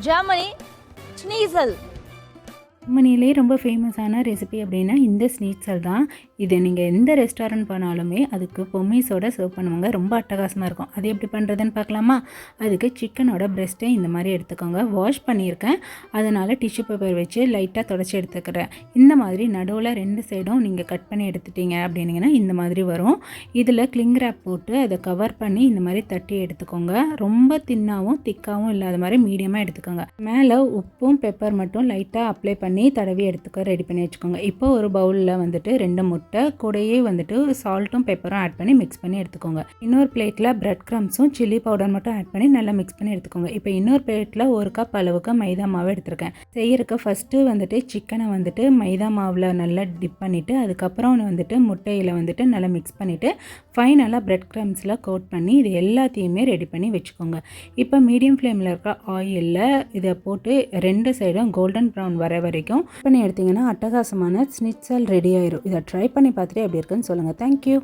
Germany ஸ்னீசல். ஜெர்மனிலே ரொம்ப ஃபேமஸான recipe அப்படின்னா இந்த ஸ்னீட்சல் தான். இது நீங்கள் எந்த ரெஸ்டாரண்ட் போனாலுமே அதுக்கு பொம்மிஸோட சர்வ் பண்ணுவாங்க. ரொம்ப அட்டகாசமாக இருக்கும். அது எப்படி பண்ணுறதுன்னு பார்க்கலாமா? அதுக்கு சிக்கனோட பிரெஸ்ட்டை இந்த மாதிரி எடுத்துக்கோங்க. வாஷ் பண்ணியிருக்கேன், அதனால் டிஷ்யூ பேப்பர் வச்சு லைட்டாக தொடச்சி எடுத்துக்கிறேன். இந்த மாதிரி நடுவில் 2 சைடும் நீங்கள் கட் பண்ணி எடுத்துட்டீங்க அப்படின்னீங்கன்னா இந்த மாதிரி வரும். இதில் கிளிங் ரேப் போட்டு அதை கவர் பண்ணி இந்த மாதிரி தட்டி எடுத்துக்கோங்க. ரொம்ப தின்னாகவும் திக்காகவும் இல்லாத மாதிரி மீடியமாக எடுத்துக்கோங்க. மேலே உப்பும் பெப்பர் மட்டும் லைட்டாக அப்ளை பண்ணி தடவி எடுத்துக்க ரெடி பண்ணி வச்சுக்கோங்க. இப்போ ஒரு பவுலில் வந்துட்டு 2 முட்டை கூடயே வந்துட்டு சால்ட்டும் பெப்பரும் ஆட் பண்ணி மிக்ஸ் பண்ணி எடுத்துக்கோங்க. இன்னொரு பிளேட்டில் பிரெட் க்ரம்ஸும் சில்லி பவுடர் மட்டும் ஆட் பண்ணி நல்லா மிக்ஸ் பண்ணி எடுத்துக்கோங்க. இப்போ இன்னொரு பிளேட்டில் 1 கப் அளவுக்கு மைதா மாவு எடுத்துருக்கேன். செய்யறதுக்கு ஃபஸ்ட்டு வந்துட்டு சிக்கனை வந்துட்டு மைதா மாவில் நல்லா டிப் பண்ணிவிட்டு அதுக்கப்புறம் வந்துட்டு முட்டையில் வந்துட்டு நல்லா மிக்ஸ் பண்ணிவிட்டு ஃபைனலாக பிரெட் க்ரம்ஸில் கோட் பண்ணி இது எல்லாத்தையுமே ரெடி பண்ணி வச்சுக்கோங்க. இப்போ மீடியம் ஃப்ளேமில் இருக்க ஆயிலில் இதை போட்டு 2 சைடும் கோல்டன் ப்ரௌன் வர வரைக்கும் பண்ணி எடுத்திங்கன்னா அட்டகாசமான ஸ்னிட்சல் ரெடி ஆயிடும். இதை ட்ரை பண்ணி பார்த்துட்டு எப்படி இருக்குன்னு சொல்லுங்கள். தேங்க்யூ.